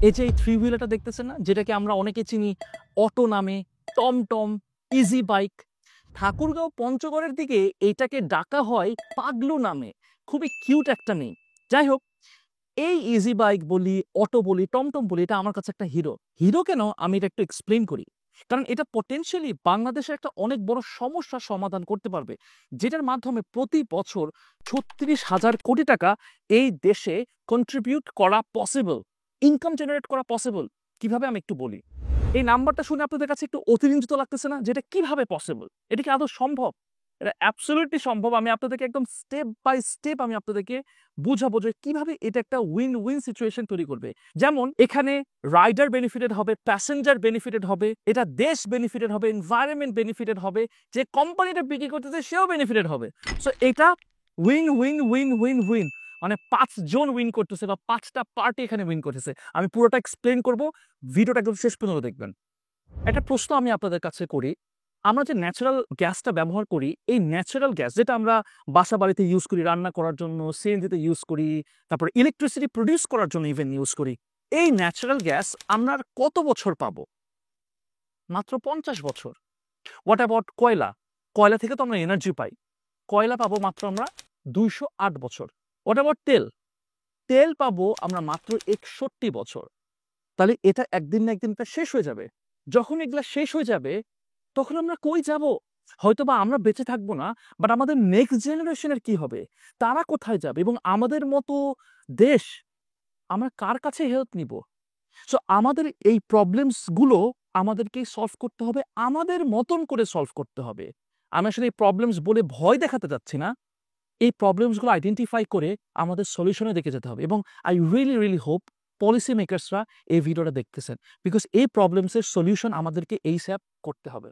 এই যে এই থ্রি হুইলারটা দেখতেছেন না, যেটাকে আমরা অনেকে চিনি অটো নামে, টমটম, ইজি বাইক। ঠাকুরগাঁও পঞ্চগড়ের দিকে এইটাকে ডাকা হয় পাগলু নামে। খুবই কিউট একটা নেই। যাই হোক, এই ইজি বাইক বলি, অটো বলি, টমটম বলি, এটা আমার কাছে একটা হিরো। হিরো কেন, আমি এটা একটু এক্সপ্লেন করি। কারণ এটা পটেনশিয়ালি বাংলাদেশের একটা অনেক বড় সমস্যার সমাধান করতে পারবে, যেটার মাধ্যমে প্রতি বছর ৩৬,০০০ কোটি টাকা এই দেশে কন্ট্রিবিউট করা পসিবল, ইনকাম জেনারেট করা পসিবল। কিভাবে, আমি একটু বলি। এই নাম্বারটা শুনে আপনাদের কাছে একটু অতিরঞ্জিত লাগতেছে না, যেটা কিভাবে পসিবল? এটা কি আদৌ সম্ভব? এটা অ্যাবসলিউটলি সম্ভব। আমি আপনাদেরকে একদম স্টেপ বাই স্টেপ আমি আপনাদেরকে বুঝাবো যে কিভাবে এটা একটা উইন উইন সিচুয়েশন তৈরি করবে। যেমন এখানে রাইডার বেনিফিটেড হবে, প্যাসেঞ্জার বেনিফিটেড হবে, এটা দেশ বেনিফিটেড হবে, এনভায়রনমেন্ট বেনিফিটেড হবে, যে কোম্পানিটা বিক্রি করতেছে সেও বেনিফিটেড হবে। সো এটা win win win win win, মানে 5 জন উইন করতেছে বা 5টা পার্টি এখানে উইন করতেছে। আমি পুরোটা এক্সপ্লেন করব, ভিডিওটা একদম শেষ পর্যন্ত দেখবেন। একটা প্রশ্ন আমি আপনাদের কাছে করি, আমরা যে ন্যাচারাল গ্যাসটা ব্যবহার করি, এই ন্যাচারাল গ্যাস যেটা আমরা বাসা বাড়িতে ইউজ করি, রান্না করার জন্য সিএনজিতে ইউজ করি, তারপরে ইলেকট্রিসিটি প্রডিউস করার জন্য ইভেন ইউজ করি, এই ন্যাচারাল গ্যাস আমরা আর কত বছর পাবো? মাত্র 50 বছর। হোয়াট অ্যাবাউট কয়লা? কয়লা থেকে তো আমরা এনার্জি পাই, কয়লা পাবো মাত্র আমরা 208 বছর। হোয়াট অ্যাবাউট তেল? তেল পাবো আমরা মাত্র 61 বছর। তাহলে এটা একদিন না একদিন এটা শেষ হয়ে যাবে। যখন এগুলা শেষ হয়ে যাবে, তখন আমরা কই যাব? হয়তোবা আমরা বেঁচে থাকবো না, বাট আমাদের নেক্সট জেনারেশনের কি হবে? তারা কোথায় যাবে? এবং আমাদের মতো দেশ, আমরা কার কাছে হেল্প নিব? সো আমাদের এই প্রবলেমস গুলো আমাদেরকে সলভ করতে হবে, আমাদের মতন করে সলভ করতে হবে। আমি আসলে এই প্রবলেমস বলে ভয় দেখাতে যাচ্ছি না, এই প্রবলেমসগুলো আইডেন্টিফাই করে আমাদের সলিউশনে দেখে যেতে হবে। এবং I really really hope policy মেকার্সরা এই ভিডিওটা দেখতেছেন, বিকজ এই প্রবলেমসের সলিউশন আমাদেরকে এই স্যাপ করতে হবে।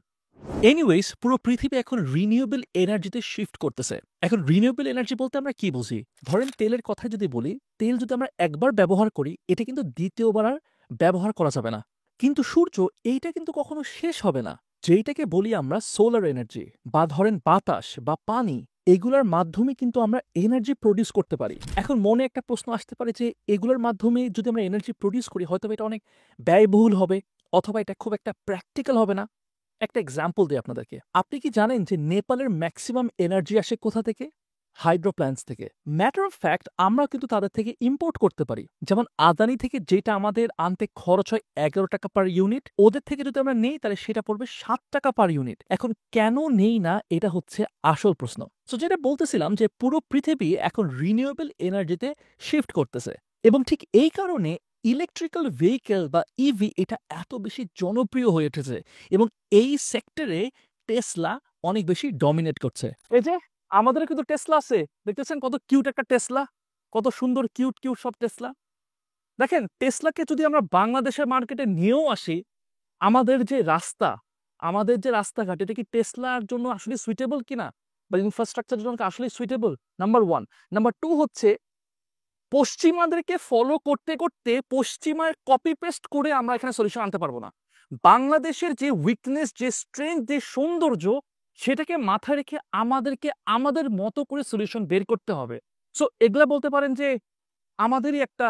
এনিওয়েজ, পুরো পৃথিবী এখন রিনিউয়েবল এনার্জিতে শিফট করতেছে। এখন রিনিউয়েবল এনার্জি বলতে আমরা কি বুঝি? ধরেন তেলের কথা যদি বলি, তেল যদি আমরা একবার ব্যবহার করি, এটা কিন্তু দ্বিতীয়বার আর ব্যবহার করা যাবে না। কিন্তু সূর্য, এইটা কিন্তু কখনো শেষ হবে না। যেইটাকে বলি আমরা সোলার এনার্জি, বা ধরেন বাতাস বা পানি, এগুলোর মাধ্যমে কিন্তু আমরা এনার্জি প্রডিউস করতে পারি। এখন মনে একটা প্রশ্ন আসতে পারে যে এগুলোর মাধ্যমে যদি আমরা এনার্জি প্রডিউস করি, হয়তো এটা অনেক ব্যয়বহুল হবে, অথবা এটা খুব একটা প্র্যাকটিক্যাল হবে না। একটা এক্সাম্পল দিই আপনাদেরকে। আপনি কি জানেন যে নেপালের ম্যাক্সিমাম এনার্জি আসে কোথা থেকে? হাইড্রো প্ল্যান্টস থেকে। ম্যাটার অফ ফ্যাক্ট, আমরা কিন্তু তাদের থেকে ইম্পোর্ট করতে পারি। যেমন আদানি থেকে যেটা আমাদের আনতে খরচ হয় 11 টাকা পার ইউনিট, ওদের থেকে যদি আমরা নেই তাহলে সেটা পড়বে 7 টাকা পার ইউনিট। এখন কেন নেই না, এটা হচ্ছে আসল প্রশ্ন। সো যেটা বলতেছিলাম যে পুরো পৃথিবী এখন রিনিউয়েবল এনার্জিতে শিফট করতেছে, এবং ঠিক এই কারণে ইলেকট্রিক্যাল ভেহিকেল বা ইভি এটা এত বেশি জনপ্রিয় হয়ে উঠেছে, এবং এই সেক্টরে টেসলা অনেক বেশি ডমিনেট করছে। এই যে আমাদের কিন্তু টেসলা আছে, দেখতেছেন কত কিউট একটা টেসলা, কত সুন্দর কিউট কিউট সব টেসলা। দেখেন, টেসলাকে যদি আমরা বাংলাদেশের মার্কেটে নিয়েও আসি, আমাদের যে রাস্তা, আমাদের যে রাস্তাঘাট, এটা কি টেসলার জন্য আসলে সুইটেবল কিনা, বা ইনফ্রাস্ট্রাকচারের জন্য আসলে সুইটেবল? নাম্বার 1। নাম্বার 2 হচ্ছে, পশ্চিমাদেরকে ফলো করতে করতে পশ্চিমার কপি পেস্ট করে আমরা এখানে সলিউশন আনতে পারবো না। বাংলাদেশের যে উইকনেস, যে স্ট্রেংথ, যে সৌন্দর্য, সেটাকে মাথায় রেখে আমাদেরকে আমাদের মতো করে সলিউশন বের করতে হবে। সো এগুলা বলতে পারেন যে আমাদেরই একটা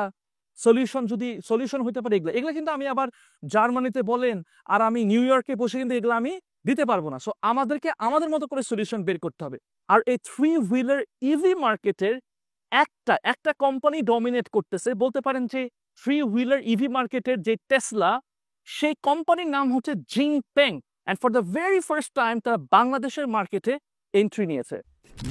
সলিউশন, যদি সলিউশন হইতে পারে এগুলা এগুলা কিন্তু আমি আবার জার্মানিতে বলেন আর আমি নিউ ইয়র্কে বসে কিন্তু এগুলো আমি দিতে পারবো না। সো আমাদেরকে আমাদের মতো করে সলিউশন বের করতে হবে। আর এই থ্রি হুইলার ইভি মার্কেটের একটা একটা কোম্পানি ডমিনেট করতেছে, বলতে পারেন যে থ্রি হুইলার ইভি মার্কেটের যে টেসলা, সেই কোম্পানির নাম হচ্ছে Jingpeng. And for the very first time তারা বাংলাদেশের মার্কেটে এন্ট্রি নিয়েছে।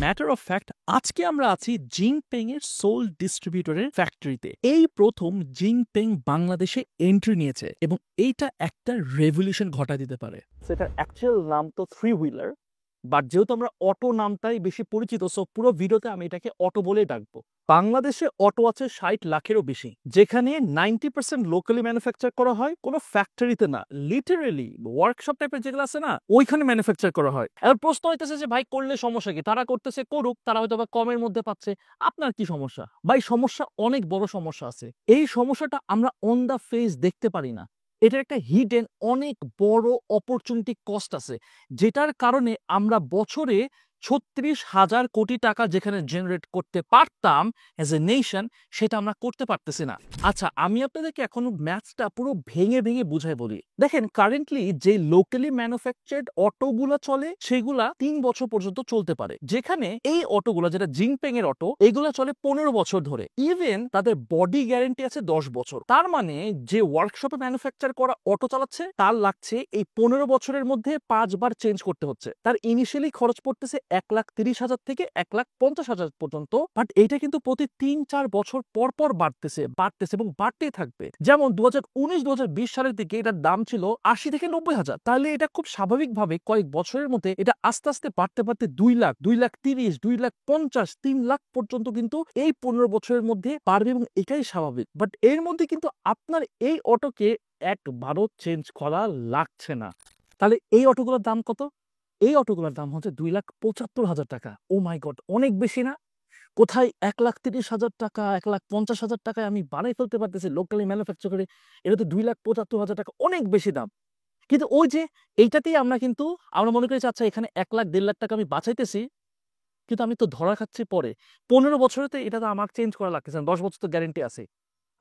ম্যাটার অফ ফ্যাক্ট, আজকে আমরা আছি জিংপেং এর সোল ডিস্ট্রিবিউটরের ফ্যাক্টরিতে। এই প্রথম জিংপেং বাংলাদেশে এন্ট্রি নিয়েছে, এবং এইটা একটা রেভলিউশন ঘটা দিতে পারে। সেটার অ্যাকচুয়াল নাম তো থ্রি হুইলার, বাট যেহেতু আমরা অটো নামটাই বেশি পরিচিত, সো পুরো ভিডিওতে আমি এটাকে অটো বলে ডাকবো। বাংলাদেশে অটো আছে 60 লাখেরও বেশি, যেখানে 90% লোকালি ম্যানুফ্যাকচার করা হয়, কোনো ফ্যাক্টরিতে না, লিটারেলি ওয়ার্কশপ টাইপের যেগুলো আছে না, ওইখানে ম্যানুফ্যাকচার করা হয়। এবার প্রশ্ন হইতেছে যে ভাই করলে সমস্যা কি? তারা করতেছে, করুক, তারা হয়তো বা কমের মধ্যে পাচ্ছে, আপনার কি সমস্যা? ভাই সমস্যা, অনেক বড় সমস্যা আছে। এই সমস্যাটা আমরা অন দা ফেস দেখতে পারি না। এটার একটা হিডেন অনেক বড় অপরচুনিটি কস্ট আছে, যেটার কারণে আমরা বছরে 36,000 কোটি টাকা যেখানে জেনারেট করতে পারতাম অ্যাজ এ নেশন, সেটা আমরা করতে পারতেছি না। আচ্ছা, আমি আপনাদেরকে এখন ম্যাথসটা পুরো ভেঙে ভেঙে বুঝাই বলি। দেখেন, কারেন্টলি যে লোকালি ম্যানুফ্যাকচার্ড অটোগুলো চলে সেগুলা 3 বছর পর্যন্ত চলতে পারে, যেখানে এই অটোগুলো যেটা জিংপেং এর অটো, এগুলা চলে 15 বছর ধরে। ইভেন তাদের বডি গ্যারেন্টি আছে 10 বছর। তার মানে যে ওয়ার্কশপে ম্যানুফ্যাকচার করা অটো চালাচ্ছে তার লাগছে এই 15 বছরের মধ্যে 5 বার চেঞ্জ করতে হচ্ছে। তার ইনিশিয়ালি খরচ পড়তেছে 1,30,000 থেকে 1,50,000 পর্যন্ত, বাট এটা কিন্তু প্রতি 3-4 বছর পর পর বাড়তেছে এবং বাড়তেই থাকবে। যেমন 2019-2020 সালের দিকে এটার দাম ছিল 80 থেকে 90,000। তাহলে এটা খুব স্বাভাবিকভাবে কয়েক বছরের মধ্যে এটা আস্তে আস্তে বাড়তে বাড়তে 2 লাখ, 2,30,000, 2,50,000, 3 লাখ পর্যন্ত কিন্তু এই 15 বছরের মধ্যে বাড়বে, এবং এটাই স্বাভাবিক। বাট এর মধ্যে কিন্তু আপনার এই অটোকে একবারও চেঞ্জ করা লাগছে না। তাহলে এই অটোগুলোর দাম কত? এই অটোগুলোর দাম হচ্ছে 2,75,000 টাকা। ও মাই গড, অনেক বেশি না? কোথায় 1,30,000 টাকা, 1,50,000 টাকায় আমি বানাই ফেলতে পারতেছি লোকালি ম্যানুফ্যাকচার করে, এটা তো 2,75,000 টাকা, অনেক বেশি দাম। কিন্তু ওই যে এইটাতেই আমরা মনে করি আচ্ছা এখানে 1 লাখ 1.5 লাখ টাকা আমি বাঁচাইতেছি, কিন্তু আমি তো ধরা খাচ্ছি পরে 15 বছরেতে এটা তো আমার চেঞ্জ করা লাগতেছে না, 10 বছর তো গ্যারেন্টি আছে।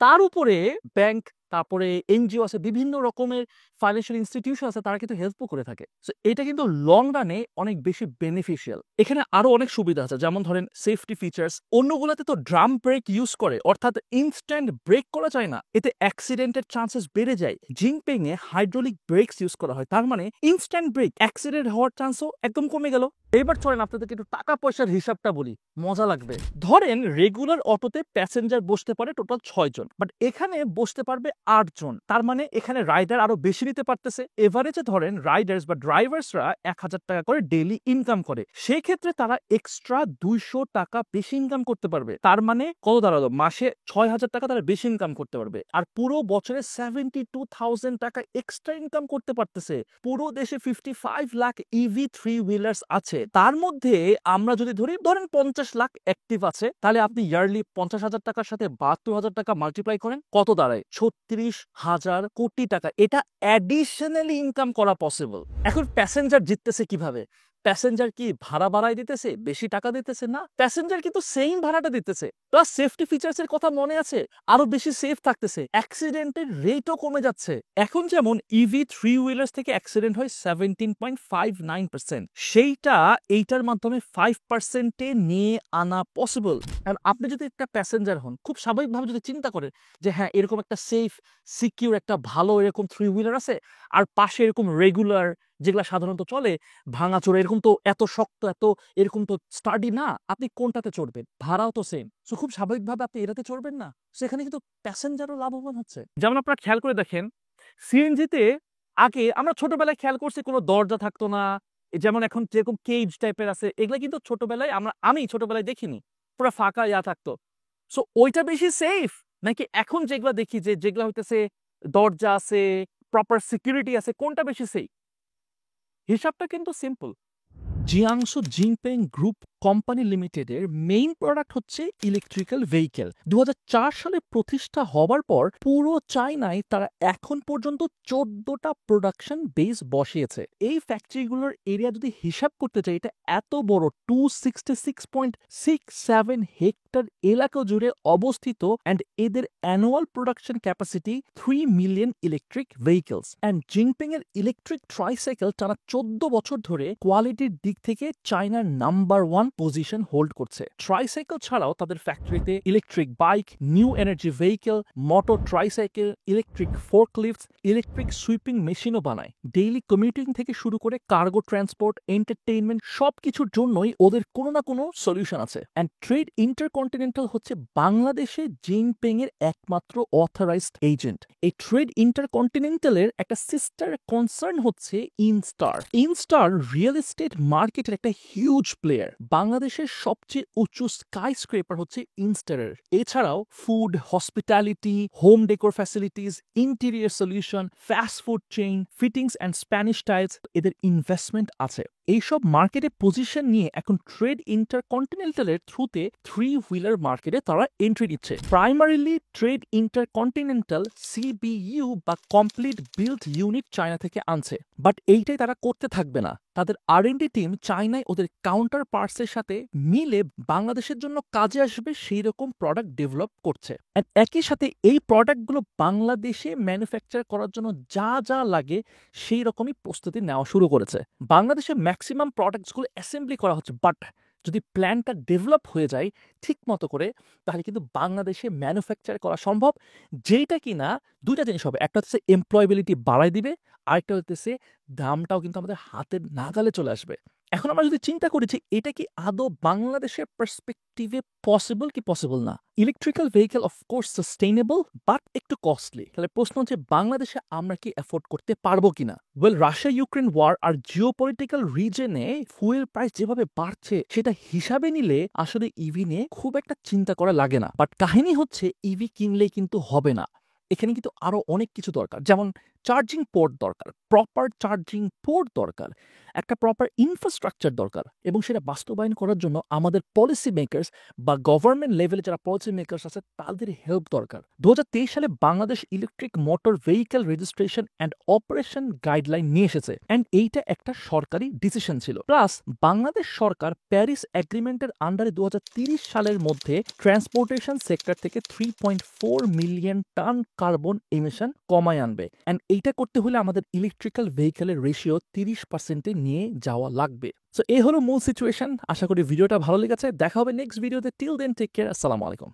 তার উপরে ব্যাংক, তারপরে এনজিও আছে, বিভিন্ন রকমের ফাইন্যান্সিয়াল ইনস্টিটিউশন আছে, তারা কিন্তু হেল্পও করে থাকে। সো এটা কিন্তু লং রানে অনেক বেশি বেনিফিশিয়াল। এখানে আরো অনেক সুবিধা আছে, যেমন ধরেন সেফটি ফিচার্স। অন্যগুলোতে তো ড্রাম ব্রেক ইউজ করে, অর্থাৎ ইনস্ট্যান্ট ব্রেক করা যায় না, এতে অ্যাক্সিডেন্টের চান্সেস বেড়ে যায়। জিংপেং এ হাইড্রোলিক ব্রেকস ইউজ করা হয়, তার মানে ইনস্ট্যান্ট ব্রেক, অ্যাক্সিডেন্ট হওয়ার চান্সও একদম কমে গেল। এবার চলেন আপনাদেরকে একটু টাকা পয়সার হিসাবটা বলি, মজা লাগবে। ধরেন রেগুলার অটোতে প্যাসেঞ্জার বসতে পারে টোটাল 6 জন, বাট এখানে বসতে পারবে 8 জন। তার মানে এখানে রাইডার আরো বেশি নিতে পারতেছে। এভারেজে ধরেন রাইডার্স বা ড্রাইভার্সরা 1,000 টাকা করে ডেইলি ইনকাম করে, সেই ক্ষেত্রে তারা এক্সট্রা 200 টাকা বেশি ইনকাম করতে পারবে। তার মানে কত দাঁড়ালো? মাসে 6,000 টাকা তারা বেশি ইনকাম করতে পারবে, আর পুরো বছরে 72,000 টাকা এক্সট্রা ইনকাম করতে পারতেছে। পুরো দেশে 55 লাখ ইভি 3 হুইলার্স আছে। তার মধ্যে আমরা যদি ধরেন 50 লাখ অ্যাক্টিভ আছে, তাহলে আপনি ইয়ারলি 50,000 টাকার সাথে 72,000 টাকা মাল্টিপ্লাই করেন, কত দাঁড়ায়? 36,000 কোটি টাকা। এটা অ্যাডিশনালি ইনকাম করা পসিবল। এখন প্যাসেঞ্জার জিততেছে কিভাবে? প্যাসেঞ্জার কি ভাড়া বাড়াই দিতেছে, বেশি টাকা দিতেছে? না, প্যাসেঞ্জার কিন্তু সেম ভাড়াটা দিতেছে। প্লাস সেফটি ফিচার্স এর কথা মনে আছে, আরো বেশি সেফ থাকতেছে, অ্যাক্সিডেন্টের রেটও কমে যাচ্ছে। এখন যেমন ইভি 3 হুইলার্স থেকে অ্যাক্সিডেন্ট হয় 17.59%, সেইটা এইটার মাধ্যমে 5%-এ নিয়ে আনা পসিবল। আর আপনি যদি একটা প্যাসেঞ্জার হন, খুব স্বাভাবিকভাবে যদি চিন্তা করেন যে হ্যাঁ, এরকম একটা সেফ সিকিউর একটা ভালো এরকম 3 হুইলার আছে, আর পাশে এরকম রেগুলার যেগুলা সাধারণত চলে ভাঙাচোরা, এরকম তো এত শক্ত, এরকম তো স্টাডি না, আপনি কোনটাতে চড়বেন? ভাড়াও তো সেম, সো খুব স্বাভাবিকভাবে আপনি এটাতে চড়বেন না। সেখানে কিন্তু প্যাসেঞ্জারও লাভবান হচ্ছে। যেমন আপনারা খেয়াল করে দেখেন, সিএনজিতে আগে আমরা ছোটবেলায় খেয়াল করছি কোনো দরজা থাকতো না, যেমন এখন যেরকম কেজ টাইপের আছে, এগুলা কিন্তু ছোটবেলায় আমি ছোটবেলায় দেখিনি, পুরো ফাঁকা থাকতো। সো ওইটা বেশি সেফ, নাকি এখন যেগুলা দেখি যেগুলা হইতেছে দরজা আছে, প্রপার সিকিউরিটি আছে, কোনটা বেশি সেফ? হিসাবটা কিন্তু সিম্পল। জিয়াংসু জিংপেং গ্রুপ কোম্পানি লিমিটেডের মেইন প্রোডাক্ট হচ্ছে ইলেকট্রিক্যাল ভেহিকেল। 2004 সালে প্রতিষ্ঠা হবার পর পুরো চায়নায় তারা এখন পর্যন্ত 14টা প্রোডাকশন বেস বসিয়েছে। এই ফ্যাক্টরিগুলোর এরিয়া যদি হিসাব করতে চাই, এটা এত বড় 266.67 হেক্টর এলাকা জুড়ে অবস্থিত, অ্যান্ড এদের annual production capacity 3 million electric vehicles. And Jingpeng এর ইলেকট্রিক ট্রাইসাইকেল টানা 14 বছর ধরে কোয়ালিটির দিক থেকে চায়নার নাম্বার 1 পজিশন হোল্ড করছে। ট্রাইসাইকেল ছাড়াও তাদের ফ্যাক্টরিতে electric bike, new energy vehicle, motor tricycle, electric forklifts, electric sweeping মেশিনও বানায়। ডেইলি কমিউটিং থেকে শুরু করে কার্গো ট্রান্সপোর্ট, এন্টারটেইনমেন্ট, সবকিছুর জন্যই ওদের কোনো না কোনো সলিউশন আছে। অ্যান্ড ট্রেড ইন্টারকন্টিনেন্টাল হচ্ছে বাংলাদেশে জিনপিং এর একমাত্র অথরাইজড এজেন্ট। এই ট্রেড ইন্টারকন্টিনেন্টালের একটা সিস্টার কনসার্ন হচ্ছে ইনস্টার রিয়েল এস্টেট মার্কেটের একটা হিউজ প্লেয়ার। বাংলাদেশের সবচেয়ে উঁচু স্কাই স্ক্রেপার হচ্ছে ইনস্টারের। এছাড়াও food, hospitality, home decor facilities, interior solution, fast food chain, fittings and Spanish tiles, এদের ইনভেস্টমেন্ট আছে। এইসব মার্কেটে পজিশন নিয়ে এখন ট্রেড ইন্টারকন্টিনেন্টালের থ্রুতে 3 হুইলার মার্কেটে তারা এন্ট্রি দিচ্ছে। প্রাইমারিলি ট্রেড ইন্টারকন্টিনেন্টাল সিবিইউ বা কমপ্লিট বিল্ড ইউনিট চায়না থেকে আনছে, বাট এইটাই তারা করতে থাকবে না। তাদের R&D টিম চায়নায় ওদের কাউন্টার পার্টসের সাথে মিলে বাংলাদেশের জন্য কাজে আসবে সেই রকম প্রোডাক্ট ডেভেলপ করছে। একই সাথে এই প্রোডাক্টগুলো বাংলাদেশে ম্যানুফ্যাকচার করার জন্য যা যা লাগে সেই রকমই প্রস্তুতি নেওয়া শুরু করেছে। বাংলাদেশে ম্যাক্সিমাম প্রোডাক্টসগুলো অ্যাসেম্বলি করা হচ্ছে, বাট যদি প্ল্যানটা ডেভেলপ হয়ে যায় ঠিক মতো করে, তাহলে কিন্তু বাংলাদেশে ম্যানুফ্যাকচার করা সম্ভব, যেটা কিনা দুইটা জিনিস হবে। একটা হচ্ছে এমপ্লয়েবিলিটি বাড়ায় দিবে, আরেকটা হচ্ছে দামটাও কিন্তু আমাদের হাতের নাগালে চলে আসবে। এখন আমরা যদি চিন্তা করি যে এটা কি আদৌ বাংলাদেশের পার্সপেক্টিভে পসিবল কি পসিবল না। Electrical vehicle of course sustainable but একটু কস্টলি। তাহলে প্রশ্ন হচ্ছে বাংলাদেশে আমরা কি অ্যাফোর্ড করতে পারবো কিনা। ওয়েল, রাশিয়া ইউক্রেন ওয়ার আর জিওপলিটিক্যাল রিজনে ফুয়েল প্রাইস যেভাবে বাড়ছে সেটা হিসাবে নিলে আসলে ইভি নিয়ে খুব একটা চিন্তা করা লাগে না। বাট কাহিনী হচ্ছে ইভি কিনলেই কিন্তু হবে না, এখানে কিন্তু আরো অনেক কিছু দরকার। যেমন চার্জিং পোর্ট দরকার, প্রপার চার্জিং পোর্ট দরকার, একটা প্রপার ইনফ্রাস্ট্রাকচার দরকার, এবং সেটা বাস্তবায়ন করার জন্য আমাদের পলিসি মেকার্স বা গভর্নমেন্ট লেভেলে যারা পলিসি মেকার্স আছে তাদের হেল্প দরকার। 2023 সালে Bangladesh electric motor vehicle registration and operation guideline নিয়ে এসেছে, অ্যান্ড এইটা একটা সরকারি ডিসিশন ছিল। প্লাস বাংলাদেশ সরকার প্যারিস এগ্রিমেন্টের আন্ডারে 2030 সালের মধ্যে ট্রান্সপোর্টেশন সেক্টর থেকে 3.4 মিলিয়ন টন কার্বন এমিশন কমায় আনবে, অ্যান্ড এইটা করতে হলে আমাদের ইলেকট্রিক্যাল ভেহিকেলের রেশিও 30% নিয়ে যাওয়া লাগবে। সো এই হলো মূল সিচুয়েশন। আশা করি ভিডিওটা ভালো লেগেছে। দেখা হবে নেক্সট ভিডিওতে। Till then take care. আসসালামু আলাইকুম।